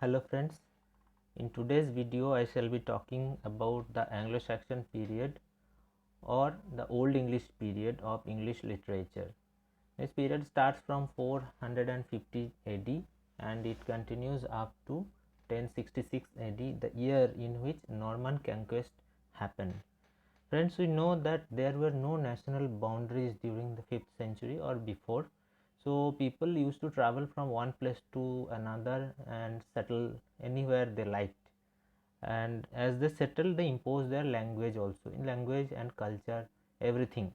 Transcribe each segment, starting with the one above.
Hello friends, in today's video I shall be talking about the Anglo-Saxon period or the Old English period of English literature. This period starts from 450 AD and it continues up to 1066 AD, the year in which Norman conquest happened. Friends, we know that there were no national boundaries during the 5th century or before. So people used to travel from one place to another and settle anywhere they liked. And as they settled, they imposed their language also, in language and culture, everything.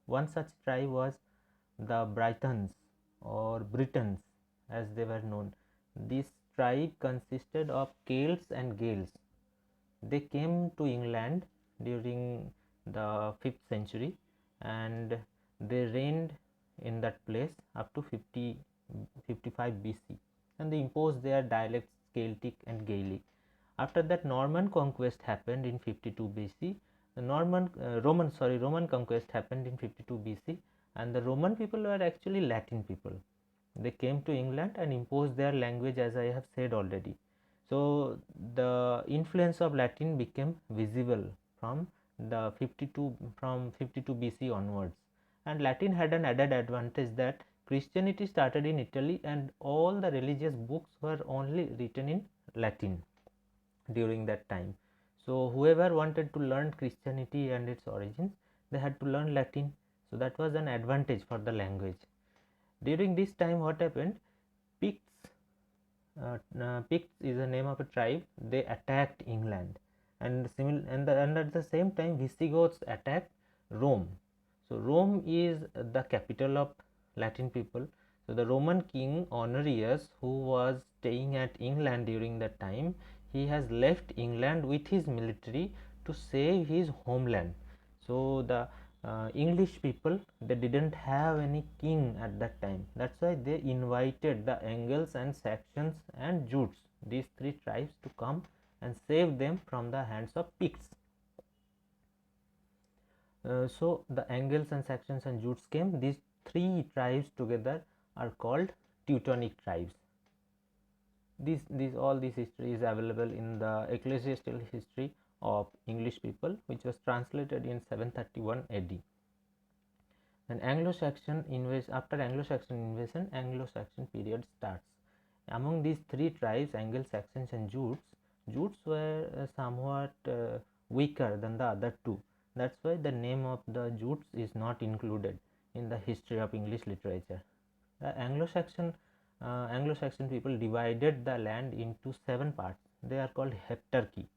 One such tribe was the Britons or Britons as they were known. This tribe consisted of Celts and Gaels. They came to England during the 5th century and they reigned in that place up to 55 BC, and they imposed their dialects Celtic and Gaelic. After that, Norman conquest happened in 52 BC. The Roman conquest happened in 52 BC, and the Roman people were actually Latin people. They came to England and imposed their language, as I have said already. So the influence of Latin became visible from 52 BC onwards, and Latin had an added advantage that Christianity started in Italy and all the religious books were only written in Latin during that time. So whoever wanted to learn Christianity and its origins, they had to learn Latin. So that was an advantage for the language. During this time, what happened? Picts Picts is the name of a tribe. They attacked England, and at the same time Visigoths attacked Rome. So Rome is the capital of Latin people. So the Roman king Honorius, who was staying at England during that time, he has left England with his military to save his homeland. So the English people, they didn't have any king at that time. That's why they invited the Angles and Saxons and Jutes, these three tribes, to come and save them from the hands of Picts. So the Angles and Saxons and Jutes came. These three tribes together are called Teutonic tribes. All this history is available in the Ecclesiastical History of English people, which was translated in 731 AD. And after Anglo-Saxon invasion, Anglo-Saxon period starts. Among these three tribes, Anglo-Saxons and Jutes were somewhat weaker than the other two. That's why the name of the Jutes is not included in the history of English literature. The Anglo-Saxon people divided the land into 7 parts. They are called heptarchy.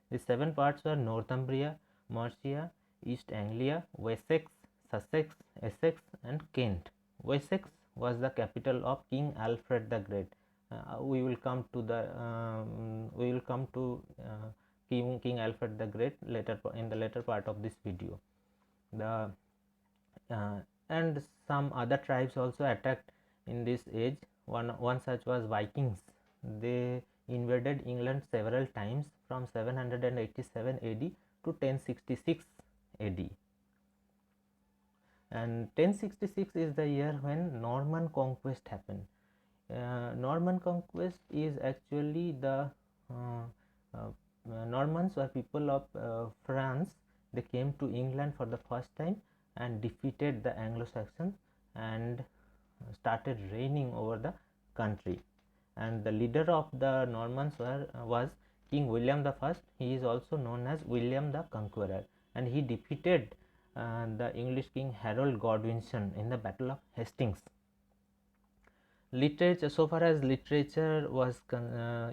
The 7 parts were Northumbria, Mercia, East Anglia, Wessex, Sussex, Essex, and Kent. Wessex was the capital of King Alfred the Great. We will come to King Alfred the Great later in the later part of this video. And some other tribes also attacked in this age. One such was Vikings. They invaded England several times from 787 AD to 1066 AD. And 1066 is the year when Norman conquest happened. Norman conquest is actually the Normans were people of France. They came to England for the first time and defeated the Anglo-Saxons and started reigning over the country. And the leader of the Normans was King William I. He is also known as William the Conqueror, and he defeated the English King Harold Godwinson in the Battle of Hastings. Literature, so far as literature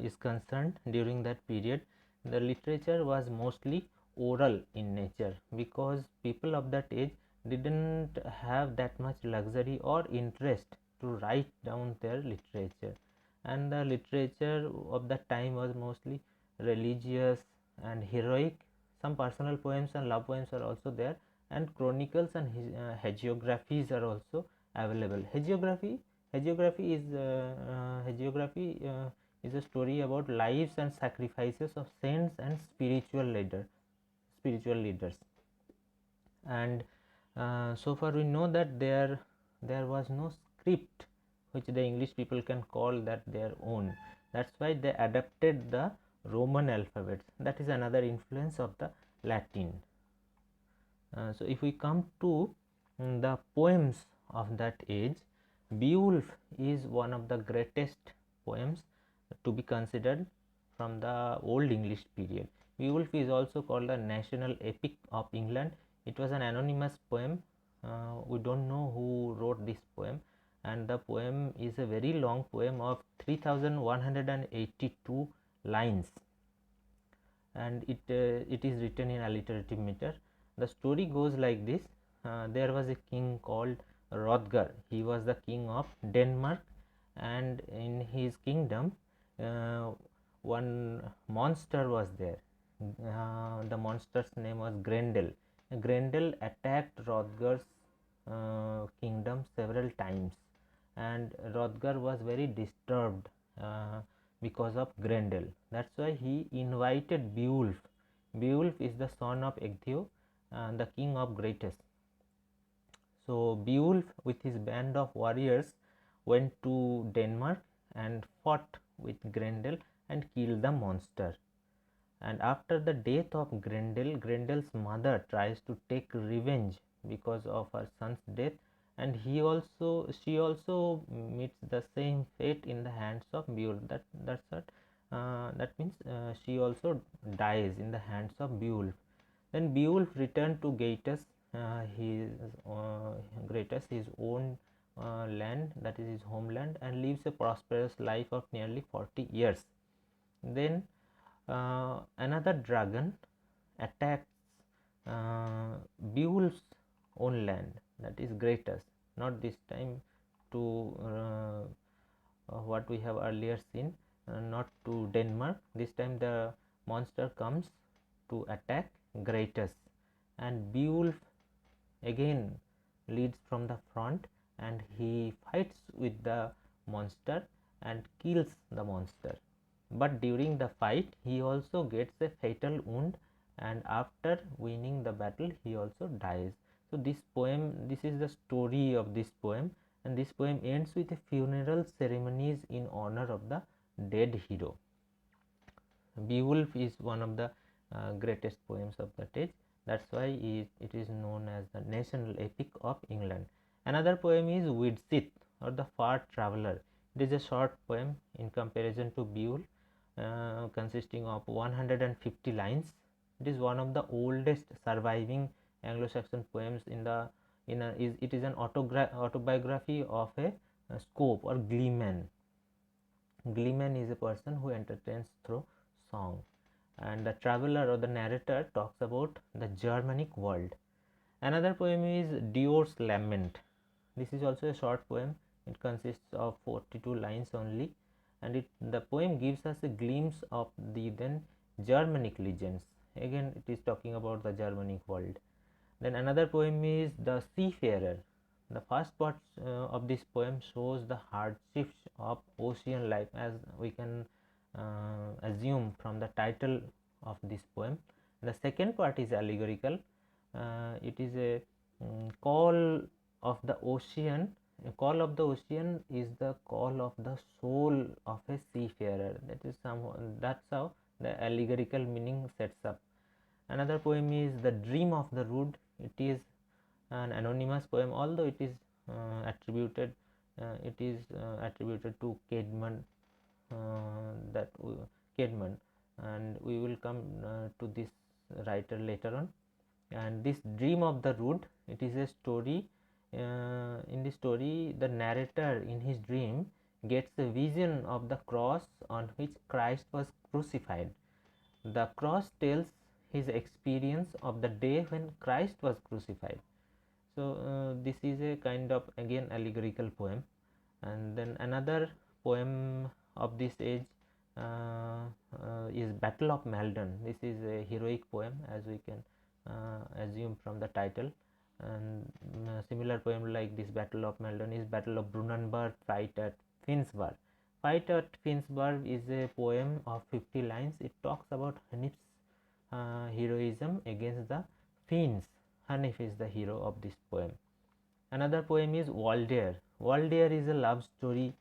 is concerned, during that period, the literature was mostly oral in nature, because people of that age didn't have that much luxury or interest to write down their literature, and the literature of that time was mostly religious and heroic. Some personal poems and love poems are also there, and chronicles and hagiographies are also available. Hagiography is a story about lives and sacrifices of saints and spiritual leaders. And so far we know that there was no script which the English people can call that their own. That's why they adapted the Roman alphabets. That is another influence of the Latin. So if we come to the poems of that age, Beowulf is one of the greatest poems to be considered from the Old English period. Beowulf is also called the national epic of England. It was an anonymous poem. We don't know who wrote this poem, and the poem is a very long poem of 3182 lines, and it is written in alliterative meter. The story goes like this. There was a king called Hrothgar. He was the king of Denmark, and in his kingdom one monster was there. The monster's name was Grendel. Grendel attacked Hrothgar's kingdom several times, and Hrothgar was very disturbed because of Grendel. That's why he invited Beowulf. Beowulf is the son of Ecgtheow, the king of Greatest. So Beowulf with his band of warriors went to Denmark and fought with Grendel and killed the monster. And after the death of Grendel, Grendel's mother tries to take revenge because of her son's death, and she also meets the same fate in the hands of Beowulf. That means she also dies in the hands of Beowulf. Then Beowulf returned to Gaetus, his own land, that is his homeland, and lives a prosperous life of nearly 40 years. Then another dragon attacks Beowulf's own land, that is Greatus, not this time to what we have earlier seen, not to Denmark. This time the monster comes to attack Greatus, and Beowulf again leads from the front, and he fights with the monster and kills the monster. But during the fight he also gets a fatal wound, and after winning the battle he also dies. So this is the story of this poem, and this poem ends with a funeral ceremonies in honor of the dead hero. Beowulf is one of the greatest poems of that age. That's why it is known as the national epic of England. Another poem is Widsith, or the Far Traveller. It is a short poem in comparison to Beowulf, consisting of 150 lines. It is one of the oldest surviving Anglo-Saxon poems it is an autobiography of a scope or gleeman. Gleeman is a person who entertains through song, and the traveler or the narrator talks about the Germanic world. Another poem is Dior's Lament. This is also a short poem. It consists of 42 lines only, and the poem gives us a glimpse of the then Germanic legends. Again, it is talking about the Germanic world. Then another poem is The Seafarer. The first part of this poem shows the hardships of ocean life, as we can assume from the title of this poem. The second part is allegorical. It is a call of the ocean. A call of the ocean is the call of the soul of a seafarer. That's how the allegorical meaning sets up. Another poem is The Dream of the Rood. It is an anonymous poem, although it is attributed to Caedmon, and we will come to this writer later on. And this Dream of the Rood, it is a story. In this story, the narrator in his dream gets a vision of the cross on which Christ was crucified. The cross tells his experience of the day when Christ was crucified. So this is a kind of again allegorical poem. And then another poem of this age is Battle of Maldon. This is a heroic poem, as we can assume from the title. And similar poem like this Battle of Maldon is Battle of Brunanburh, Fight at Finnsburg. Fight at Finnsburg is a poem of 50 lines. It talks about Hanif's heroism against the Finns. Hanif is the hero of this poem. Another poem is Waldear. Waldear is a love story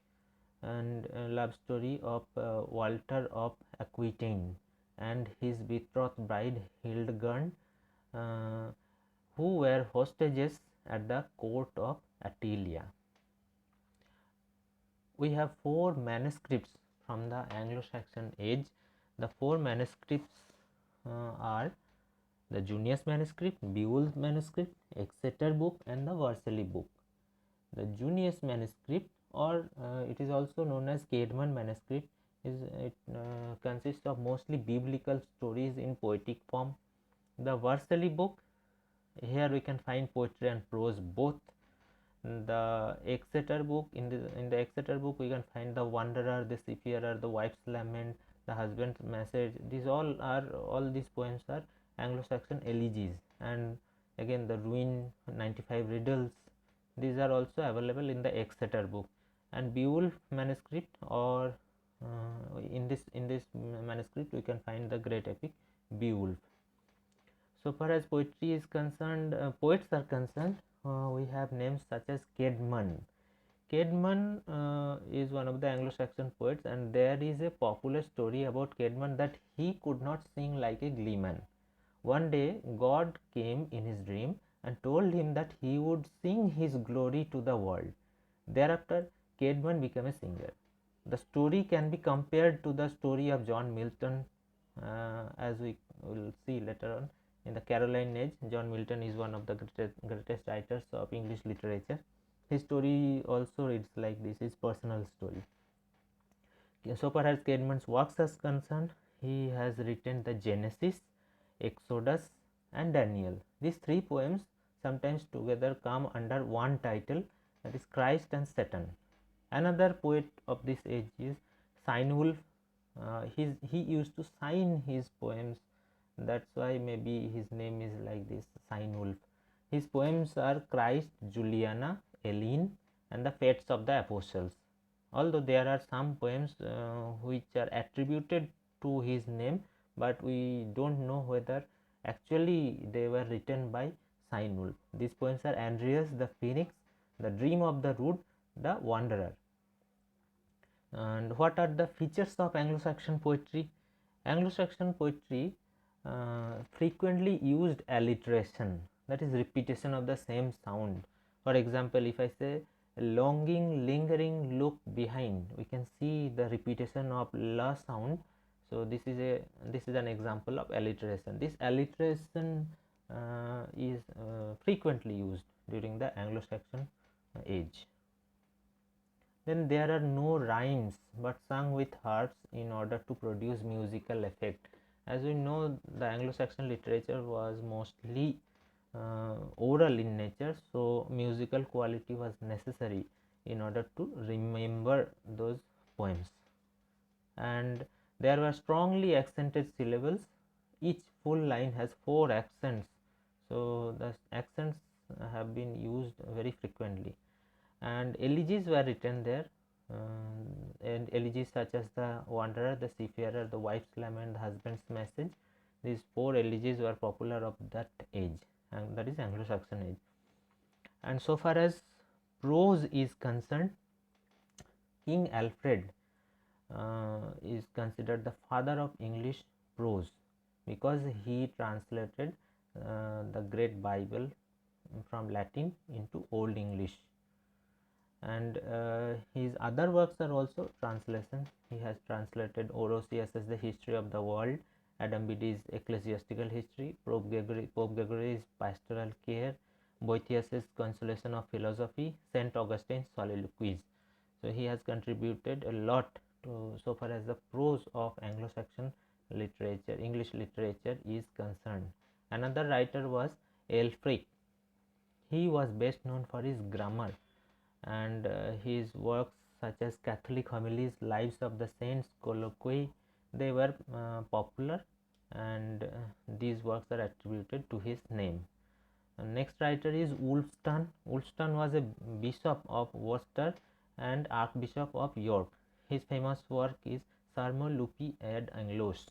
and love story of Walter of Aquitaine and his betrothed bride Hildegard, uh, who were hostages at the court of Attila. We have 4 manuscripts from the Anglo-Saxon age. The 4 manuscripts are the Junius manuscript, Beowulf manuscript, Exeter book and the Vercelli book. The Junius manuscript, or it is also known as Caedmon manuscript, consists of mostly biblical stories in poetic form. The Vercelli book, here we can find poetry and prose both. The Exeter book, in the Exeter book we can find the wanderer, the seafarer, the wife's lament, the husband's message. All these poems are Anglo-Saxon elegies, and again the ruin, 95 riddles, these are also available in the Exeter book. And Beowulf manuscript, or in this manuscript we can find the great epic Beowulf. So far as poetry is concerned, poets are concerned, we have names such as Caedmon. Caedmon is one of the Anglo-Saxon poets, and there is a popular story about Caedmon that he could not sing like a gleeman. One day God came in his dream and told him that he would sing his glory to the world. Thereafter Caedmon became a singer. The story can be compared to the story of John Milton, as we will see later on. In the Caroline age, John Milton is one of the greatest writers of English literature. His story also reads like this, his personal story. So far as Caedmon's works are concerned, he has written the Genesis, Exodus and Daniel. These 3 poems sometimes together come under one title, that is Christ and Satan. Another poet of this age is Cynewulf. He used to sign his poems, that's why maybe his name is like this, Cynewulf. His poems are Christ, Juliana, Eileen and the Fates of the Apostles. Although there are some poems which are attributed to his name, but we don't know whether actually they were written by Cynewulf. These poems are Andreas the Phoenix, The Dream of the Rood, The Wanderer. And what are the features of Anglo-Saxon poetry? Anglo-Saxon poetry frequently used alliteration, that is repetition of the same sound. For example, if I say longing, lingering, look behind, we can see the repetition of la sound. So this is an example of alliteration. This alliteration is frequently used during the Anglo-Saxon age. Then there are no rhymes but sung with harps in order to produce musical effect. As we know, the Anglo-Saxon literature was mostly oral in nature, so musical quality was necessary in order to remember those poems. And there were strongly accented syllables. Each full line has 4 accents, so the accents have been used very frequently. And elegies were written there, and elegies such as the wanderer, the seafarer, the wife's lament, the husband's message. These 4 elegies were popular of that age, and that is Anglo-Saxon age. And so far as prose is concerned, King Alfred is considered the father of English prose because he translated the great Bible from Latin into Old English. And his other works are also translations. He has translated Orosius's The History of the World, Adam Bede's Ecclesiastical History, Pope Gregory's Pastoral Care, Boethius's Consolation of Philosophy, St. Augustine's Soliloquies. So he has contributed a lot to, so far as the prose of Anglo-Saxon literature, English literature is concerned. Another writer was Ælfric. He was best known for his grammar, and his works such as Catholic Homilies, Lives of the Saints, Colloquy, they were popular, and these works are attributed to his name. Next writer is Wulfstan. Wulfstan was a bishop of Worcester and Archbishop of York. His famous work is Sermo Lupi ad Anglos.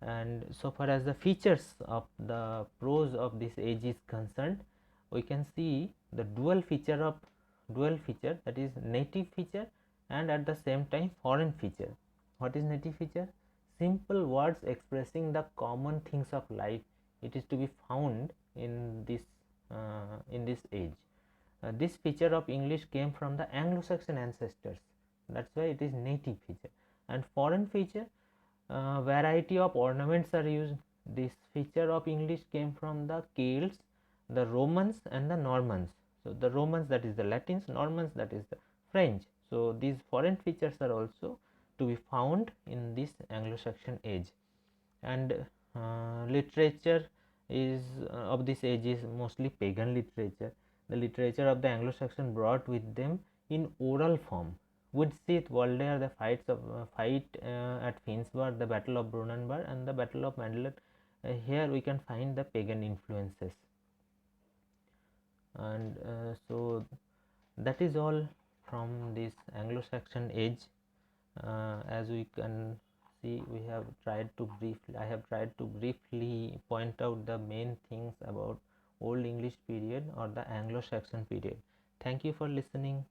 And so far as the features of the prose of this age is concerned, we can see the dual feature, that is native feature and at the same time foreign feature. What is native feature? Simple words expressing the common things of life. It is to be found in this age. This feature of English came from the Anglo-Saxon ancestors. That's why it is native feature. And foreign feature, variety of ornaments are used. This feature of English came from the Celts, the Romans, and the Normans. So the Romans, that is the Latins, Normans, that is the French. So these foreign features are also to be found in this Anglo-Saxon age. And literature is of this age is mostly pagan literature. The literature of the Anglo-Saxon brought with them in oral form. Woodseath, Walder, the fight at Finnsburg, the Battle of Brunanburh, and the Battle of Mandalay. Here we can find the pagan influences. And so that is all from this Anglo-Saxon age. As we can see, we have tried to I have tried to briefly point out the main things about Old English period or the Anglo-Saxon period. Thank you for listening.